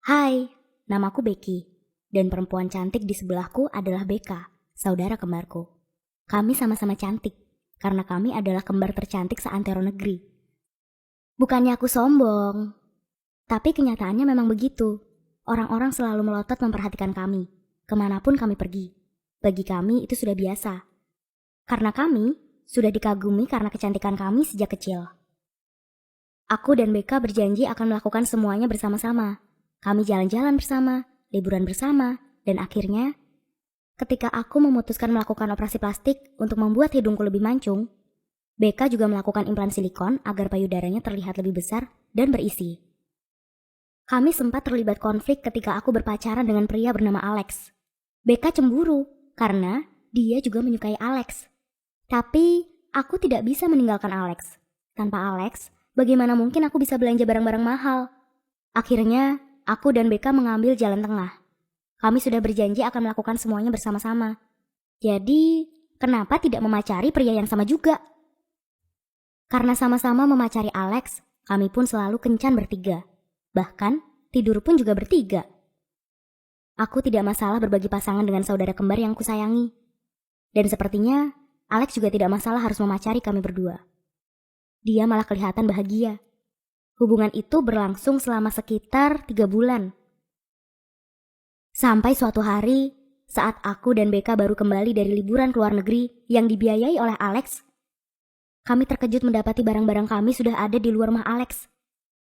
Hai, namaku Becky, dan perempuan cantik di sebelahku adalah Beka, saudara kembarku. Kami sama-sama cantik, karena kami adalah kembar tercantik seantero negeri. Bukannya aku sombong, tapi kenyataannya memang begitu. Orang-orang selalu melotot memperhatikan kami, kemanapun kami pergi. Bagi kami itu sudah biasa, karena kami sudah dikagumi karena kecantikan kami sejak kecil. Aku dan Beka berjanji akan melakukan semuanya bersama-sama. Kami jalan-jalan bersama, liburan bersama, dan akhirnya, ketika aku memutuskan melakukan operasi plastik untuk membuat hidungku lebih mancung, Beka juga melakukan implan silikon agar payudaranya terlihat lebih besar dan berisi. Kami sempat terlibat konflik ketika aku berpacaran dengan pria bernama Alex. Beka cemburu karena dia juga menyukai Alex. Tapi aku tidak bisa meninggalkan Alex. Tanpa Alex, bagaimana mungkin aku bisa belanja barang-barang mahal? Akhirnya, aku dan Beka mengambil jalan tengah. Kami sudah berjanji akan melakukan semuanya bersama-sama. Jadi, kenapa tidak memacari pria yang sama juga? Karena sama-sama memacari Alex, kami pun selalu kencan bertiga. Bahkan, tidur pun juga bertiga. Aku tidak masalah berbagi pasangan dengan saudara kembar yang kusayangi. Dan sepertinya, Alex juga tidak masalah harus memacari kami berdua. Dia malah kelihatan bahagia. Hubungan itu berlangsung selama sekitar 3 bulan. Sampai suatu hari, saat aku dan Beka baru kembali dari liburan ke luar negeri yang dibiayai oleh Alex, kami terkejut mendapati barang-barang kami sudah ada di luar rumah Alex.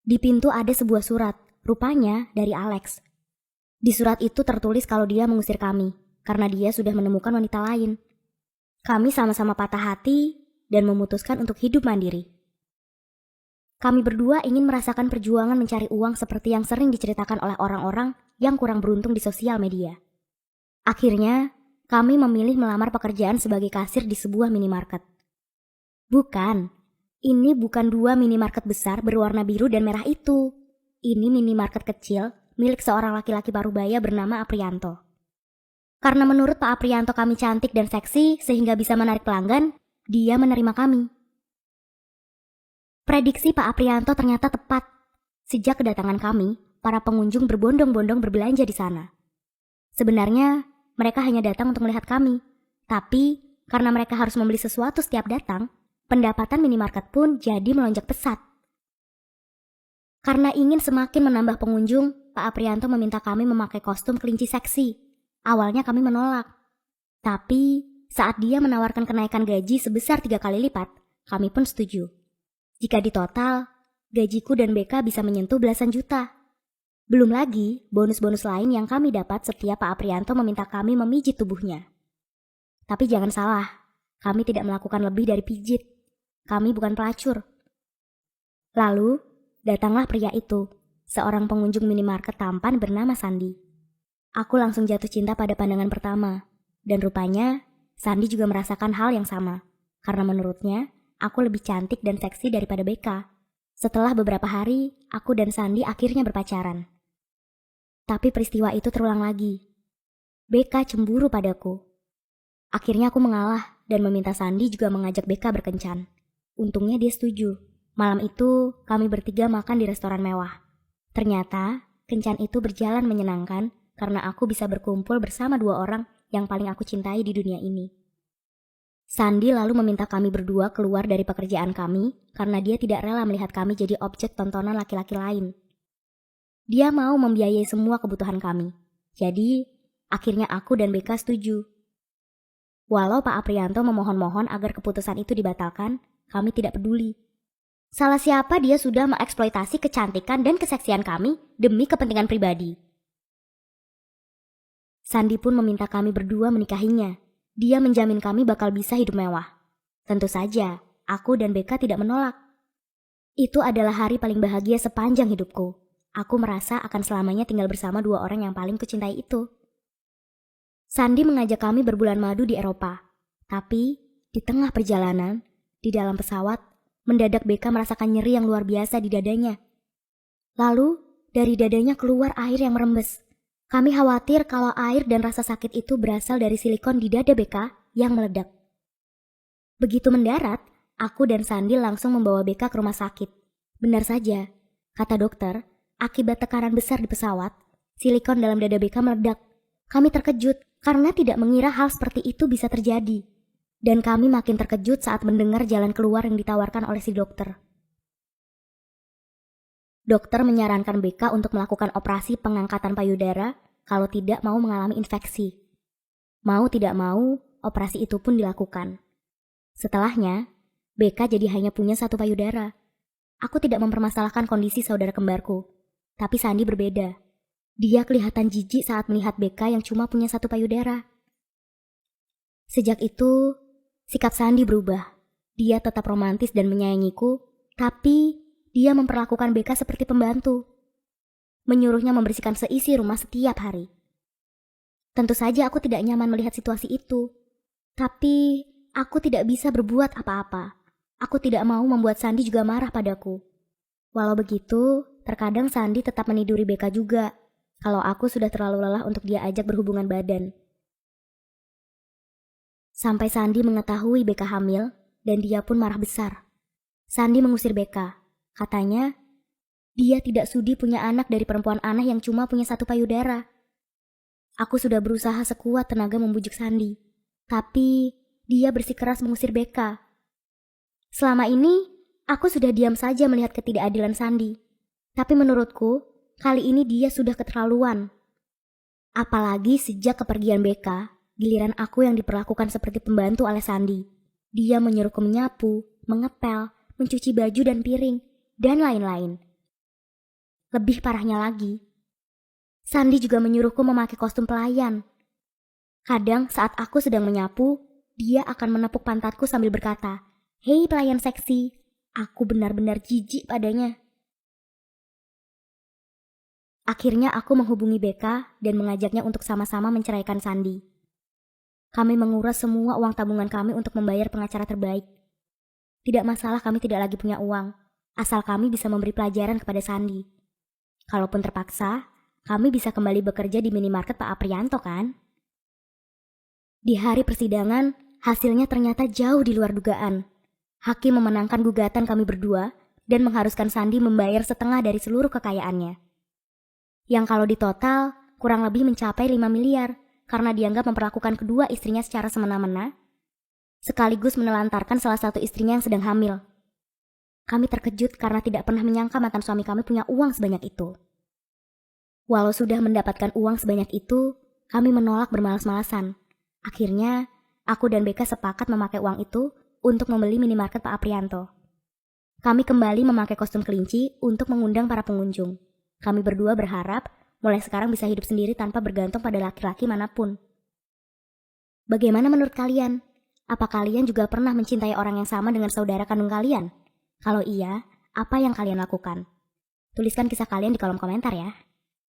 Di pintu ada sebuah surat, rupanya dari Alex. Di surat itu tertulis kalau dia mengusir kami, karena dia sudah menemukan wanita lain. Kami sama-sama patah hati dan memutuskan untuk hidup mandiri. Kami berdua ingin merasakan perjuangan mencari uang seperti yang sering diceritakan oleh orang-orang yang kurang beruntung di sosial media. Akhirnya, kami memilih melamar pekerjaan sebagai kasir di sebuah minimarket. Bukan, ini bukan 2 minimarket besar berwarna biru dan merah itu. Ini minimarket kecil milik seorang laki-laki parubaya bernama Aprianto. Karena menurut Pak Aprianto kami cantik dan seksi sehingga bisa menarik pelanggan, dia menerima kami. Prediksi Pak Aprianto ternyata tepat. Sejak kedatangan kami, para pengunjung berbondong-bondong berbelanja di sana. Sebenarnya, mereka hanya datang untuk melihat kami. Tapi, karena mereka harus membeli sesuatu setiap datang, pendapatan minimarket pun jadi melonjak pesat. Karena ingin semakin menambah pengunjung, Pak Aprianto meminta kami memakai kostum kelinci seksi. Awalnya kami menolak. Tapi, saat dia menawarkan kenaikan gaji sebesar 3 kali lipat, kami pun setuju. Jika ditotal, gajiku dan Beka bisa menyentuh belasan juta. Belum lagi bonus-bonus lain yang kami dapat setiap Pak Aprianto meminta kami memijit tubuhnya. Tapi jangan salah, kami tidak melakukan lebih dari pijit. Kami bukan pelacur. Lalu, datanglah pria itu, seorang pengunjung minimarket tampan bernama Sandi. Aku langsung jatuh cinta pada pandangan pertama. Dan rupanya, Sandi juga merasakan hal yang sama. Karena menurutnya, aku lebih cantik dan seksi daripada Beka. Setelah beberapa hari, aku dan Sandi akhirnya berpacaran. Tapi peristiwa itu terulang lagi. Beka cemburu padaku. Akhirnya aku mengalah dan meminta Sandi juga mengajak Beka berkencan. Untungnya dia setuju. Malam itu, kami bertiga makan di restoran mewah. Ternyata, kencan itu berjalan menyenangkan karena aku bisa berkumpul bersama 2 orang yang paling aku cintai di dunia ini. Sandi lalu meminta kami berdua keluar dari pekerjaan kami karena dia tidak rela melihat kami jadi objek tontonan laki-laki lain. Dia mau membiayai semua kebutuhan kami. Jadi, akhirnya aku dan Beka setuju. Walau Pak Aprianto memohon-mohon agar keputusan itu dibatalkan, kami tidak peduli. Salah siapa dia sudah mengeksploitasi kecantikan dan keseksian kami demi kepentingan pribadi. Sandi pun meminta kami berdua menikahinya. Dia menjamin kami bakal bisa hidup mewah. Tentu saja, aku dan Beka tidak menolak. Itu adalah hari paling bahagia sepanjang hidupku. Aku merasa akan selamanya tinggal bersama 2 orang yang paling kucintai itu. Sandi mengajak kami berbulan madu di Eropa. Tapi, di tengah perjalanan, di dalam pesawat, mendadak Beka merasakan nyeri yang luar biasa di dadanya. Lalu, dari dadanya keluar air yang merembes. Kami khawatir kalau air dan rasa sakit itu berasal dari silikon di dada Beka yang meledak. Begitu mendarat, aku dan Sandi langsung membawa Beka ke rumah sakit. Benar saja, kata dokter, akibat tekanan besar di pesawat, Silikon dalam dada BK meledak. Kami terkejut karena tidak mengira hal seperti itu bisa terjadi. Dan kami makin terkejut saat mendengar jalan keluar yang ditawarkan oleh si dokter. Dokter menyarankan BK untuk melakukan operasi pengangkatan payudara kalau tidak mau mengalami infeksi. Mau tidak mau, operasi itu pun dilakukan. Setelahnya, BK jadi hanya punya satu payudara. Aku tidak mempermasalahkan kondisi saudara kembarku, tapi Sandi berbeda. Dia kelihatan jijik saat melihat BK yang cuma punya satu payudara. Sejak itu, sikap Sandi berubah. Dia tetap romantis dan menyayangiku, tapi dia memperlakukan BK seperti pembantu. Menyuruhnya membersihkan seisi rumah setiap hari. Tentu saja aku tidak nyaman melihat situasi itu. Tapi aku tidak bisa berbuat apa-apa. Aku tidak mau membuat Sandi juga marah padaku. Walau begitu, terkadang Sandi tetap meniduri BK juga, kalau aku sudah terlalu lelah untuk dia ajak berhubungan badan. Sampai Sandi mengetahui BK hamil, dan dia pun marah besar. Sandi mengusir BK. Katanya, dia tidak sudi punya anak dari perempuan aneh yang cuma punya satu payudara. Aku sudah berusaha sekuat tenaga membujuk Sandi, tapi dia bersikeras mengusir BK. Selama ini, aku sudah diam saja melihat ketidakadilan Sandi. Tapi menurutku, kali ini dia sudah keterlaluan. Apalagi sejak kepergian BK, giliran aku yang diperlakukan seperti pembantu oleh Sandi. Dia menyuruhku menyapu, mengepel, mencuci baju dan piring, dan lain-lain. Lebih parahnya lagi, Sandi juga menyuruhku memakai kostum pelayan. Kadang saat aku sedang menyapu, dia akan menepuk pantatku sambil berkata, "Hei pelayan seksi," aku benar-benar jijik padanya. Akhirnya aku menghubungi BK dan mengajaknya untuk sama-sama menceraikan Sandi. Kami menguras semua uang tabungan kami untuk membayar pengacara terbaik. Tidak masalah kami tidak lagi punya uang, asal kami bisa memberi pelajaran kepada Sandi. Kalaupun terpaksa, kami bisa kembali bekerja di minimarket Pak Aprianto kan? Di hari persidangan, hasilnya ternyata jauh di luar dugaan. Hakim memenangkan gugatan kami berdua dan mengharuskan Sandi membayar setengah dari seluruh kekayaannya. Yang kalau ditotal, kurang lebih mencapai 5 miliar karena dianggap memperlakukan kedua istrinya secara semena-mena, sekaligus menelantarkan salah satu istrinya yang sedang hamil. Kami terkejut karena tidak pernah menyangka mantan suami kami punya uang sebanyak itu. Walau sudah mendapatkan uang sebanyak itu, kami menolak bermalas-malasan. Akhirnya, aku dan BK sepakat memakai uang itu untuk membeli minimarket Pak Aprianto. Kami kembali memakai kostum kelinci untuk mengundang para pengunjung. Kami berdua berharap mulai sekarang bisa hidup sendiri tanpa bergantung pada laki-laki manapun. Bagaimana menurut kalian? Apa kalian juga pernah mencintai orang yang sama dengan saudara kandung kalian? Kalau iya, apa yang kalian lakukan? Tuliskan kisah kalian di kolom komentar ya.